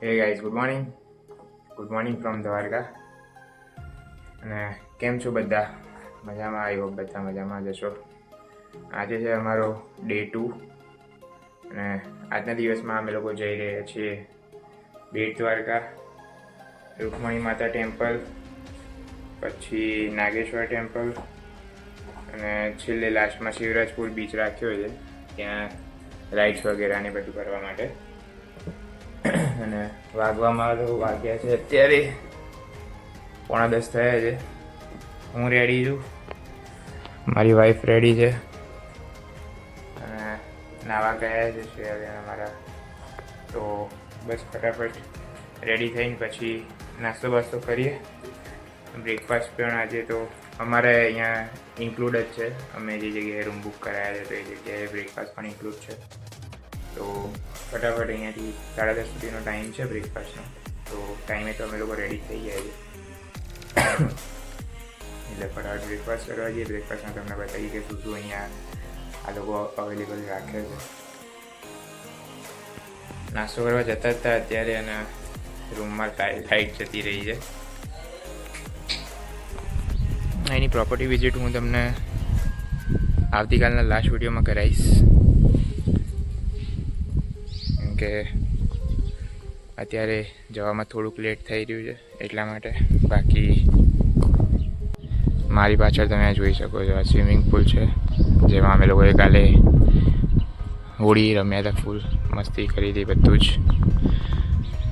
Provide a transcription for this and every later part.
Hey guys, good morning from Dwarka. અને કેમ છો બધા? મજામાં? આઈ હોપ બધા મજામાં જશો. આજે છે અમારો ડે 2 અને આજના દિવસમાં અમે લોકો જઈ રહ્યા છીએ બેટ દ્વારકા, રૂકમણી માતા ટેમ્પલ, પછી નાગેશ્વર ટેમ્પલ અને છેલ્લે લાસ્ટમાં શિવરાજપુર બીચ રાખ્યો છે, ત્યાં રાઇડ્સ વગેરેને બધું કરવા માટે. અને વાગ્યા છે અત્યારે 9:45 થયા છે. હું રેડી છું, મારી વાઈફ રેડી છે અને નાવા ગયા છે શ્રેયાબેન અમારા. તો બસ ફટાફટ રેડી થઈને પછી નાસ્તો બાસ્તો કરીએ. બ્રેકફાસ્ટ પણ આજે તો અમારે અહીંયા ઇન્ક્લુડ જ છે. અમે જે જગ્યાએ રૂમ બુક કરાયા છે તો એ જગ્યાએ બ્રેકફાસ્ટ પણ ઇન્ક્લુડ છે. તો ફટાફટ અહીંયાથી 10:30 સુધીનો ટાઈમ છે બ્રેકફાસ્ટનો. તો ટાઈમે તો અમે લોકો રેડી થઈ ગયા છીએ એટલે ફટાફટ બ્રેકફાસ્ટ કરવા જઈએ. બ્રેકફાસ્ટમાં તમને બતાવીએ કે શું શું અહીંયા આ લોકો અવેલેબલ રાખે છે. નાસ્તો કરવા જતા હતા અત્યારે અને રૂમમાં લાઇટ જતી રહી છે. એની પ્રોપર્ટી વિઝિટ હું તમને આવતીકાલના લાસ્ટ વિડીયોમાં કરાવીશ, કે અત્યારે જવામાં થોડુંક લેટ થઈ રહ્યું છે એટલા માટે. બાકી મારી પાછળ તમે જોઈ શકો છો આ સ્વિમિંગ પુલ છે, જેમાં અમે લોકોએ કાલે હોળી રમ્યા હતા, ફૂલ મસ્તી કરી હતી બધું જ.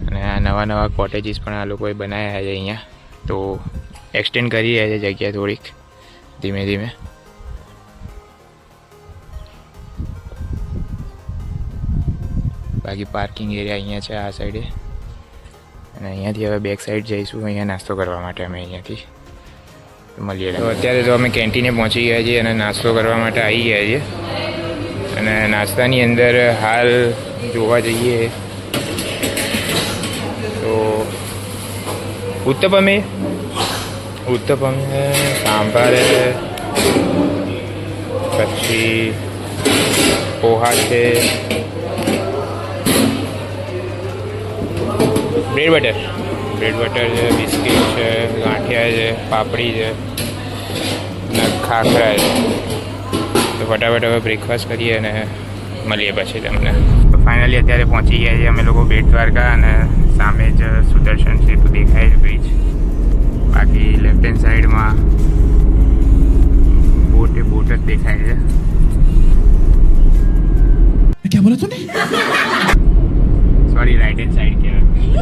અને આ નવા કોટેજીસ પણ આ લોકોએ બનાવ્યા છે અહીંયા, તો એક્સટેન્ડ કરી રહ્યા છે જગ્યા થોડીક ધીમે ધીમે. બાકી પાર્કિંગ એરિયા અહીંયા છે આ સાઈડે. અને અહીંયાથી હવે બેક સાઈડ જઈશું અહીંયા નાસ્તો કરવા માટે. અમે અહીંયાથી મળીએ. તો અત્યારે તો અમે કેન્ટીને પહોંચી ગયા છીએ અને નાસ્તો કરવા માટે આવી ગયા છીએ. અને નાસ્તાની અંદર હાલ જોવા જઈએ તો ઉત્તપમ સાંભાર છે, પછી પોહા છે, બ્રેડ બટર છે, બિસ્કિટ છે, ગાંઠિયા છે, પાપડી છે અને ખાખરા છે. તો ફટાફટ હવે બ્રેકફાસ્ટ કરીએ અને મળીએ પછી તમને. તો ફાઇનલી અત્યારે પહોંચી ગયા છીએ અમે લોકો બેટ દ્વારકા અને સામે જ સુદર્શન સેતુ દેખાય છે બ્રિજ. બાકી લેફ્ટ હેન્ડ સાઈડમાં બોટ જ દેખાય છે. क्या बोला तूने? सॉरी, राइट हैंड साइड क्या,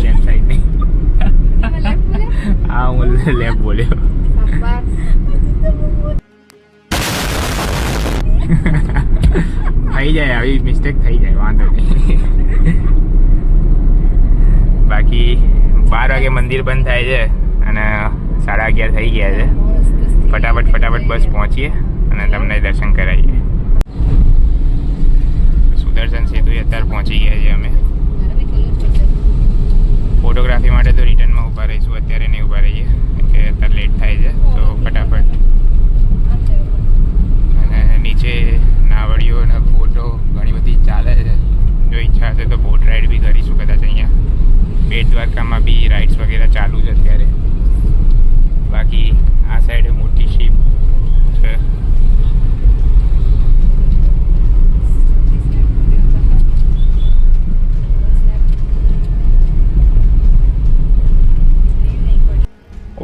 लेफ्ट साइड नहीं. हाँ, હું લેફ્ટ બોલ્યો. થઈ જાય, આવી મિસ્ટેક થઈ જાય, વાંધો નહીં. બાકી 12 વાગે મંદિર બંધ થાય છે અને 11:30 થઈ ગયા છે. ફટાફટ બસ પહોંચીએ અને તમને દર્શન કરાવીએ. સુદર્શન સેતુ અત્યારે પહોંચી ગયા છીએ અમે. ફોટોગ્રાફી માટે તો રિટર્નમાં ઊભા રહીશું, અત્યારે નહીં ઊભા રહીએ કે અત્યારે લેટ થાય છે. તો ફટાફટ. અને નીચે નાવડીઓ અને બોટો ઘણી બધી ચાલે છે. જો ઈચ્છા હશે તો બોટ રાઈડ બી કરીશું કદાચ. અહીંયા બેટ દ્વારકામાં બી રાઇડ્સ વગેરે ચાલુ છે અત્યારે. બાકી આ સાઈડે મોટી શીપ છે.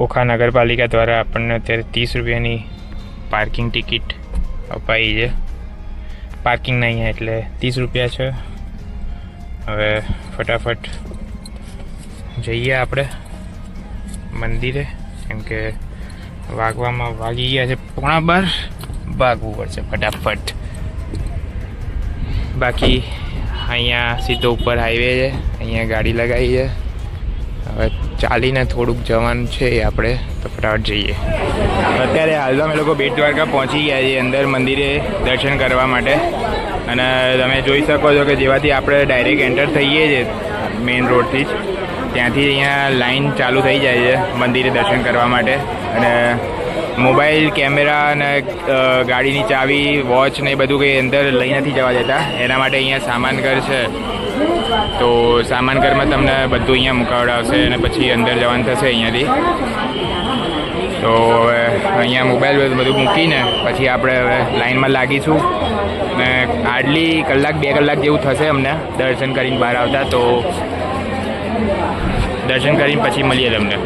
ઓખા નગરપાલિકા દ્વારા આપણને અત્યારે 30 રૂપિયાની પાર્કિંગ ટિકિટ અપાઈ છે. પાર્કિંગ નહીં એટલે 30 રૂપિયા છે. હવે ફટાફટ જઈએ આપણે મંદિરે, કેમ કે વાગી ગયા છે 11:15. ભાગવું પડશે ફટાફટ. બાકી અહીંયા સીધો ઉપર હાઈવે છે, અહીંયા ગાડી લગાવી છે. હવે ચાલીને થોડુંક જવાનું છે આપણે, તો ફટાફટ જઈએ. અત્યારે હાલ અમે લોકો બેટ દ્વારકા પહોંચી ગયા છીએ અંદર મંદિરે દર્શન કરવા માટે. અને તમે જોઈ શકો છો કે જેવાથી આપણે ડાયરેક્ટ એન્ટર થઈએ છીએ મેઇન રોડથી જ, ત્યાંથી અહીંયા લાઈન ચાલુ થઈ જાય છે મંદિરે દર્શન કરવા માટે. અને મોબાઈલ કેમેરા અને ગાડીની ચાવી, વોચ ને એ બધું કંઈ અંદર લઈ નથી જવા દેતા. એના માટે અહીંયા સામાન ઘર છે તો સામાન ઘરમાં તમને બધું અહીંયા મુકાવડાવશે અને પછી અંદર જવાનું થશે અહીંયાથી. તો હવે અહીંયા મોબાઈલ બધું મૂકીને પછી આપણે હવે લાઈનમાં લાગીશું ને હાર્ડલી કલાક 2 કલાક જેવું થશે અમને દર્શન કરીને બહાર આવતા. તો દર્શન કરીને પછી મળીએ તમને.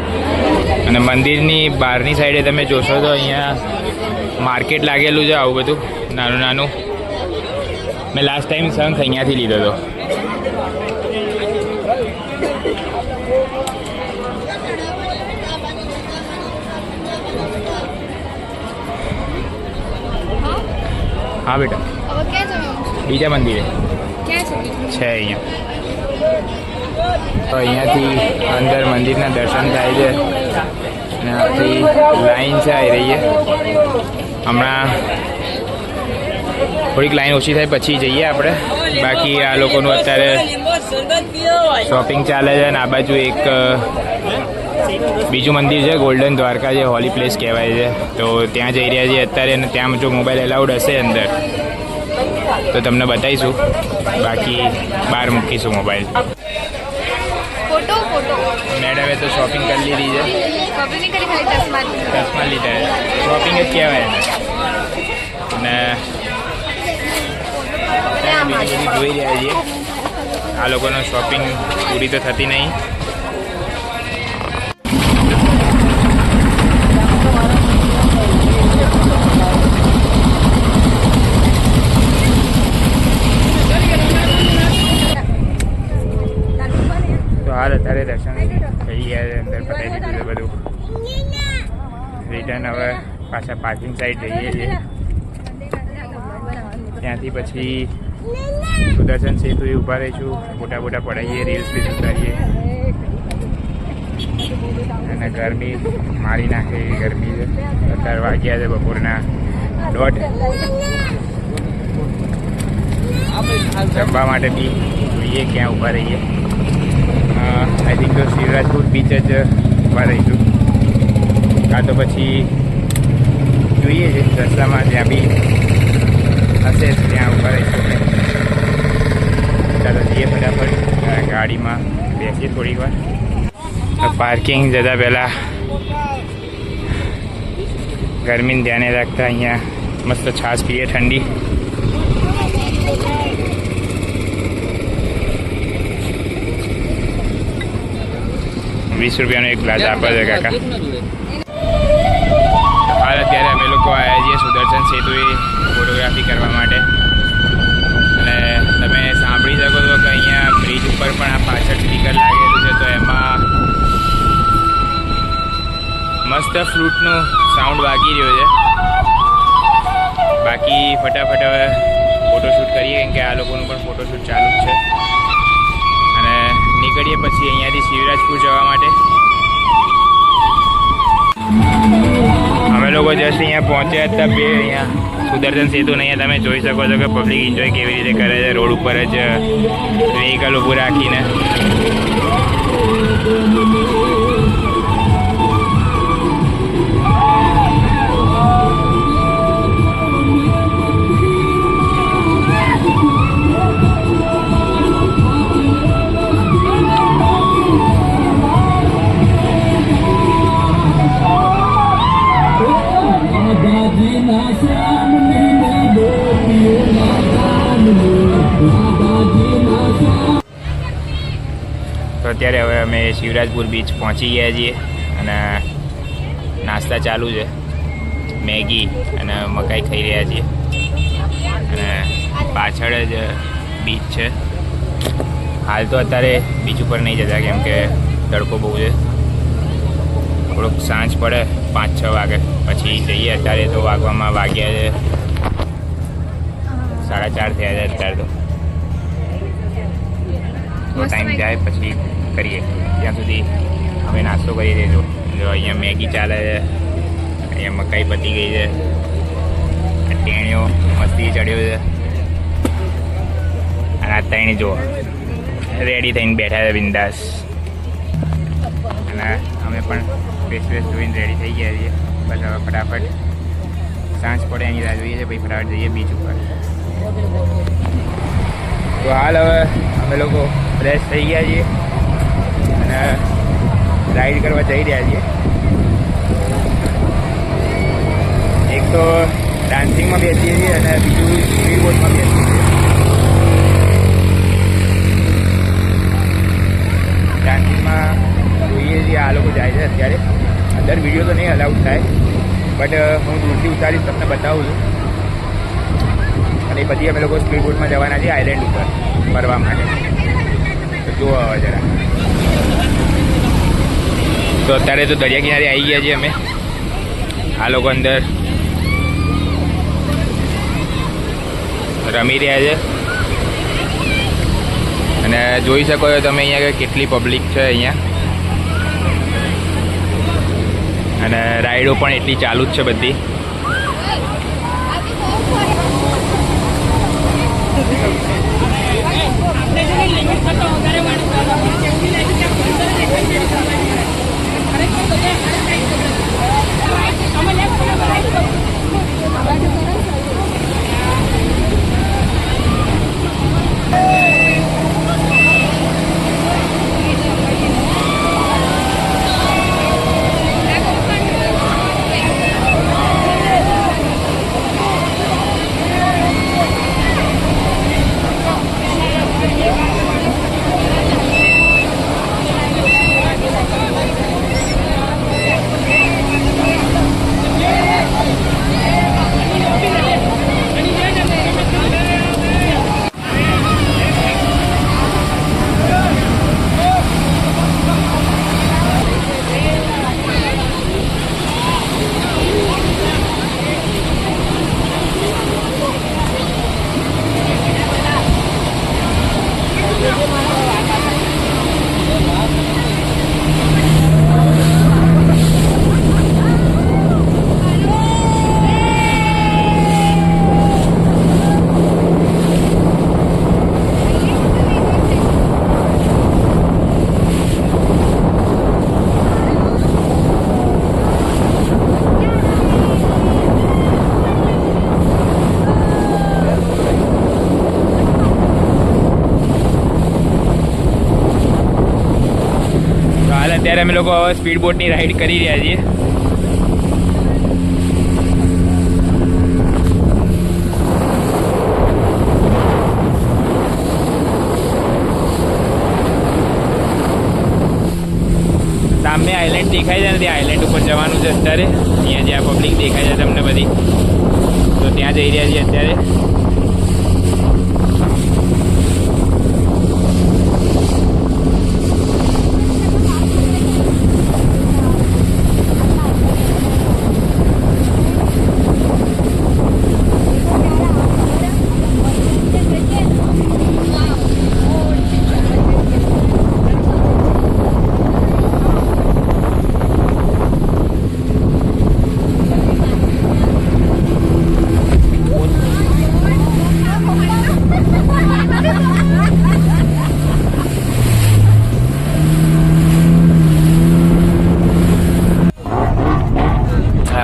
અને મંદિરની બહારની સાઈડે તમે જોશો તો અહીંયા માર્કેટ લાગેલું છે આવું બધું નાનું નાનું. મેં લાસ્ટ ટાઈમ શંખ અહીંયાથી લીધો હતો. હા બેટા બીજા મંદિરે છે અહીંયા. તો અહીંયાથી અંદર મંદિરના દર્શન થાય છે અને આખી લાઈન છે આવી રહી છે. હમણાં થોડીક લાઈન ઓછી થાય પછી જઈએ આપણે. બાકી આ લોકોનું અત્યારે શોપિંગ ચાલે છે અને આ બાજુ એક બીજું મંદિર છે ગોલ્ડન દ્વારકા, જે હોલી પ્લેસ કહેવાય છે. તો ત્યાં જઈ રહ્યા છીએ અત્યારે અને ત્યાં જો મોબાઈલ એલાઉડ હશે અંદર તો તમને બતાવીશું. બાકી બહાર મૂકીશું મોબાઈલ. મેડમે તો શોપિંગ કરી લીધી છે. 10 લીટર શોપિંગ જ કહેવાય એને. અને બીજી બધી જોઈ રહ્યા છીએ. આ લોકોનો શોપિંગ પૂરી તો થતી નહીં. તો હાલ અત્યારે દર્શન થઈ ગયા છે, અંદર પતાવી દીધું છે બધું. રિટર્ન હવે પાછા પાર્કિંગ સાઈડ જઈએ છીએ. ત્યાંથી પછી સુદર્શન સેતુ ઊભા રહીશું, ફોટા બોટા પડાવીએ, રીલ્સ બી ઉતારીએ. અને ગરમી મારી નાખે એવી ગરમી છે. અત્યારે વાગ્યા છે બપોરના 1:30. જમવા માટે બી જોઈએ ક્યાં ઊભા રહીએ. આઈ થિંક તો શિવરાજપુર બીચ જ ઊભા રહીશું. કાં તો પછી જોઈએ છે રસ્તામાં જ્યાં બી હશે ત્યાં ઊભા રહીશું. ચાલો જઈએ ફટાફટ ગાડીમાં બેસીએ થોડીક વાર. પાર્કિંગ જતાં પહેલાં ગરમીને ધ્યાને રાખતા અહીંયા મસ્ત છાશ પીએ ઠંડી. ₹20નો એક ગ્લાસ આપે છે કાકા. હાલ અત્યારે અમે લોકો આવ્યા છીએ સુદર્શન સેતુએ ફોટોગ્રાફી કરવા માટે. અને તમે સાંભળી શકો છો કે અહીંયા બ્રિજ ઉપર પણ આ પાછળ સ્પીકર લાગેલું છે. તો એમાં મસ્ત ફ્લૂટનો સાઉન્ડ વાગી રહ્યો છે. બાકી ફટાફટ હવે ફોટોશૂટ કરીએ કેમ કે આ લોકોનું પણ ફોટોશૂટ ચાલુ જ છે. અને નીકળીએ પછી અહીંયાથી શિવરાજપુર જવા માટે. અમે લોકો જસ્ટ અહીંયા પહોંચ્યા હતા અહીંયા સુદર્શન સેતુ. અહીંયા તમે જોઈ શકો છો કે પબ્લિક એન્જોય કેવી રીતે કરે છે. રોડ ઉપર જ વ્હીકલ ઊભું રાખીને. તો અત્યારે હવે અમે શિવરાજપુર બીચ પહોંચી ગયા છીએ અને નાસ્તા ચાલુ છે. મેગી અને મકાઈ ખાઈ રહ્યા છીએ. અને પાછળ જ બીચ છે. હાલ તો અત્યારે બીચ ઉપર નહીં જતા કેમ કે તડકો બહુ છે. થોડોક સાંજ પડે 5-6 વાગે પછી જઈએ. અત્યારે તો વાગવામાં વાગ્યા છે 4:30 થયા છે અત્યારે. તો ટાઈમ જાય પછી કરીએ. ત્યાં સુધી અમે નાસ્તો કરી દેજો. જો અહીંયા મેગી ચાલે છે, અહીંયા મકાઈ પતી ગઈ છે, ટેણીઓ મસ્તી ચડ્યો છે. અને આ ત્રણે જો રેડી થઈને બેઠા છે બિંદાસ. અને અમે પણ ફ્રેશ ધોઈને રેડી થઈ ગયા છીએ. બસ હવે ફટાફટ સાંજ પડે એની રાહ જોઈએ છે પછી ફટાફટ જઈએ બીચ ઉપર. તો હાલ હવે અમે લોકો ફ્રેશ થઈ ગયા છીએ અને રાઈડ કરવા જઈ રહ્યા છીએ. એક તો ડાન્સિંગમાં બેસીએ છીએ અને બીજું સ્પીડ બોટમાં બેસીએ છીએ. ડાન્સિંગમાં જોઈએ છીએ આ લોકો જાય છે અત્યારે. અંદર વિડીયો તો નહીં અલાઉડ થાય, બટ હું દૂરથી ઉતારીશ તમને બતાવું છું. અને પછી અમે લોકો સ્પીડ બોટમાં જવાના છીએ આઇલેન્ડ ઉપર ફરવા માટે. તો જુઓ હવે જરા. તો અત્યારે તો દરિયા કિનારે આવી ગયા છીએ અમે. આ લોકો અંદર રમી રહ્યા છે અને જોઈ શકો છો તમે અહીંયા કેટલી પબ્લિક છે અહીંયા. અને રાઈડો પણ એટલી ચાલુ જ છે બધી. અત્યારે અમે લોકો સ્પીડ બોટની રાઈડ કરી રહ્યા છીએ. સામે આઇલેન્ડ દેખાય છે ને, ત્યાં આઇલેન્ડ ઉપર જવાનું છે અત્યારે. અહીંયા જ્યાં પબ્લિક દેખાય છે તમને બધી, તો ત્યાં જઈ રહ્યા છીએ અત્યારે.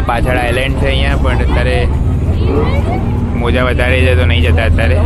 પાછળ આઇલેન્ડ છે અહીંયા, પણ અત્યારે મોજા વધારે છે તો નહીં જતા અત્યારે.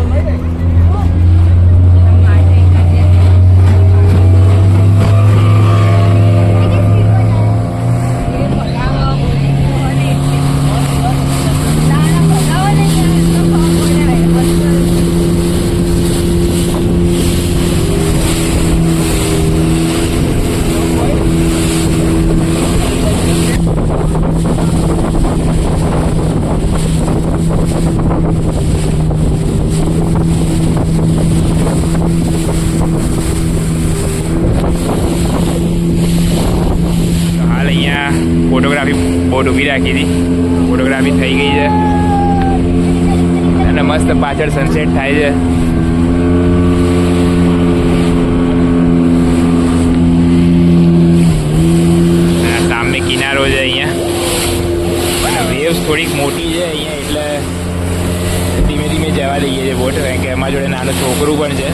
ફોટોગ્રાફી બોટ ઊભી રાખી હતી, ફોટોગ્રાફી થઈ ગઈ છે અને મસ્ત પાછળ સનસેટ થાય છે. સામે કિનારો છે અહીંયા, અને વેવ્સ થોડીક મોટી છે અહીંયા, એટલે ધીમે ધીમે જવા દઈએ છીએ બોટ, કારણ કે એમાં જોડે નાનું છોકરું પણ છે.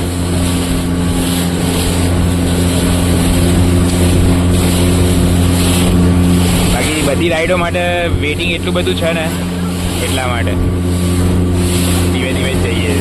બધી રાઈડો માટે વેઇટિંગ એટલું બધું છે ને, એટલા માટે ધીમે ધીમે જઈએ.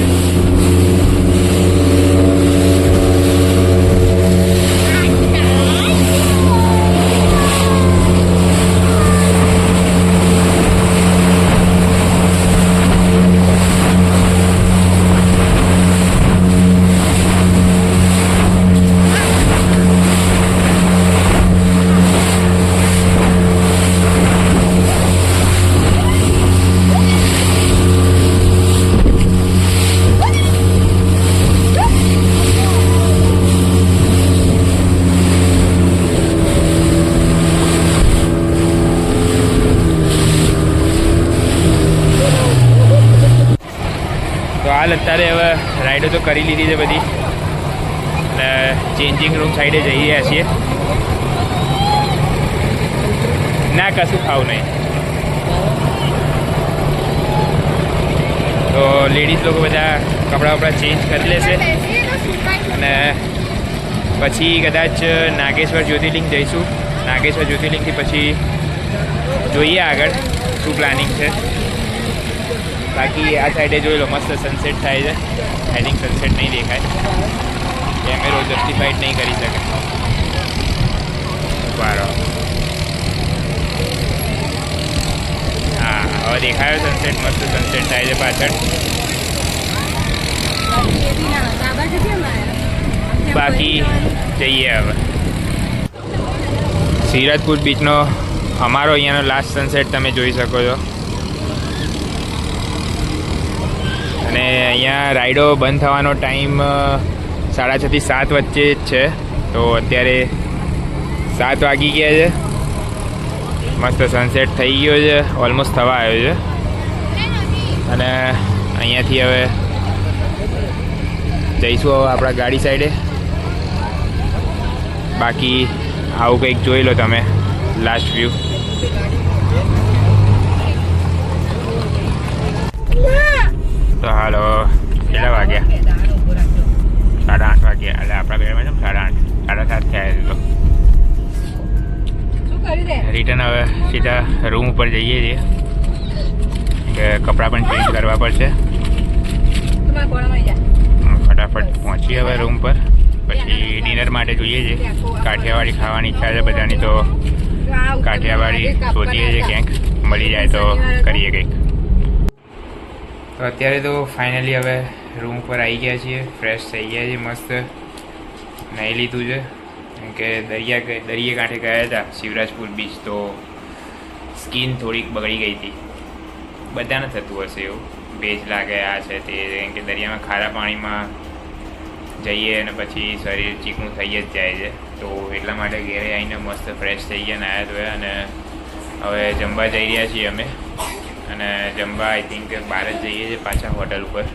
હાલ અત્યારે હવે રાઈડો તો કરી લીધી છે બધી અને ચેન્જિંગ રૂમ સાઈડે જઈ રહ્યા છીએ. ના કશું ખાવું નહીં. તો લેડીઝ લોકો બધા કપડાં વપડા ચેન્જ કરી લેશે અને પછી કદાચ નાગેશ્વર જ્યોતિર્લિંગ જઈશું. નાગેશ્વર જ્યોતિર્લિંગથી પછી જોઈએ આગળ શું પ્લાનિંગ છે. બાકી આ સાઈડે જોઈ લો મસ્ત સનસેટ થાય છે. આઈ થિંક સનસેટ નહીં દેખાય, કેમેરો જસ્ટિફાઈડ નહીં કરી શકે. બરાબર, હા હવે દેખાયો સનસેટ. મસ્ત સનસેટ થાય છે પાછળ. બાકી જઈએ હવે. સિરાજપુર બીચનો અમારો અહીંયાનો લાસ્ટ સનસેટ તમે જોઈ શકો છો. અને અહીંયા રાઈડો બંધ થવાનો ટાઈમ 6:30 થી 7 વચ્ચે જ છે. તો અત્યારે 7 વાગી ગયા છે. મસ્ત સનસેટ થઈ ગયો છે, ઓલમોસ્ટ થવા આવ્યો છે. અને અહીંયાથી હવે જઈશું હવે આપણા ગાડી સાઈડે. બાકી આવું કંઈક જોઈ લો તમે લાસ્ટ વ્યૂ. તો હાલો કેટલા વાગ્યા? 8:30 વાગ્યા. એટલે આપણા ઘરમાં છે 8:30 થયા. રિટર્ન હવે સીધા રૂમ ઉપર જઈએ છીએ કે કપડાં પણ ચેન્જ કરવા પડશે. ફટાફટ પહોંચીએ હવે રૂમ પર. પછી ડિનર માટે જોઈએ છે. કાઠિયાવાડી ખાવાની ઈચ્છા છે બધાની, તો કાઠિયાવાડી શોધીએ છીએ. ક્યાંક મળી જાય તો કરીએ કંઈક. તો અત્યારે તો ફાઇનલી હવે રૂમ પર આવી ગયા છીએ. ફ્રેશ થઈ ગયા છીએ, મસ્ત નાહી લીધું છે. કેમ કે દરિયે કાંઠે ગયા હતા શિવરાજપુર બીચ, તો સ્કિન થોડીક બગડી ગઈ હતી. બધાને થતું હશે એવું, ભેજ લાગે આ છે તે. કેમ કે દરિયામાં ખારા પાણીમાં જઈએ અને પછી શરીર ચીકણું થઈ જ જાય છે. તો એટલા માટે ઘેરે આવીને મસ્ત ફ્રેશ થઈ ગયા, નાહ્યા ધોયા. અને હવે જમવા જઈ રહ્યા છીએ અમે. અને જમવા આઈ થિંક બહાર જ જઈએ છીએ પાછા હોટલ ઉપર.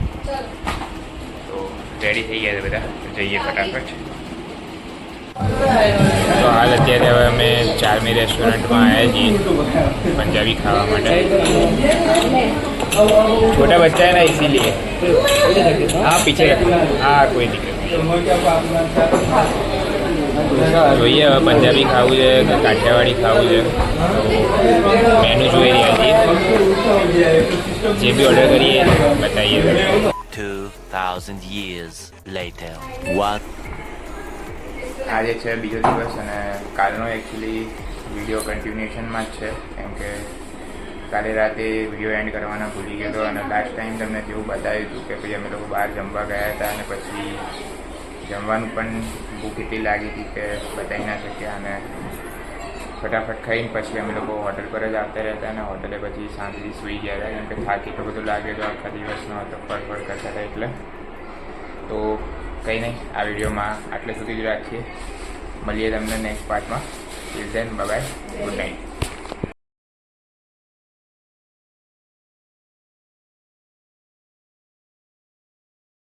તો રેડી થઈ ગયા છે બધા, જઈએ ફટાફટ. તો હાલ અત્યારે હવે અમે ચારમી રેસ્ટોરન્ટમાં આવ્યા છીએ પંજાબી ખાવા માટે. छोटा बच्चा है ना इसीलिए. हाँ पीछे हाँ कोई दिक्कत જોઈએ હવે પંજાબી ખાવું છે કે કાઠિયાવાડી ખાવું છે. તો મેનુ જોઈ રહ્યા છીએ, જે બી ઓર્ડર કરીએ બતાવીએ. 2000 years later. આજે છે બીજો દિવસ અને કાલનો એકચ્યુઅલી વિડીયો કન્ટિન્યુએશનમાં જ છે. કેમ કે કાલે રાતે વિડીયો એન્ડ કરવાના ભૂલી ગયો હતો. અને લાસ્ટ ટાઈમ તમને જેવું બતાવ્યું હતું કે ભાઈ અમે લોકો બહાર જમવા ગયા હતા અને પછી જમવાનું પણ ભૂખ એટલી લાગી હતી કે બતાવી ના શક્યા. અને ફટાફટ ખાઈને પછી અમે લોકો હોટલ પર જ આવતા રહેતા. અને હોટલે પછી શાંતિથી સૂઈ ગયા હતા. કેમ કે થાક એટલો બધો લાગ્યો હતો આખા દિવસનો હતો, ફળ કરતા હતા એટલે. તો કંઈ નહીં, આ વિડીયોમાં આટલે સુધી જ રાખીએ. મળીએ તમને નેક્સ્ટ પાર્ટમાં. Till then bye bye, good night.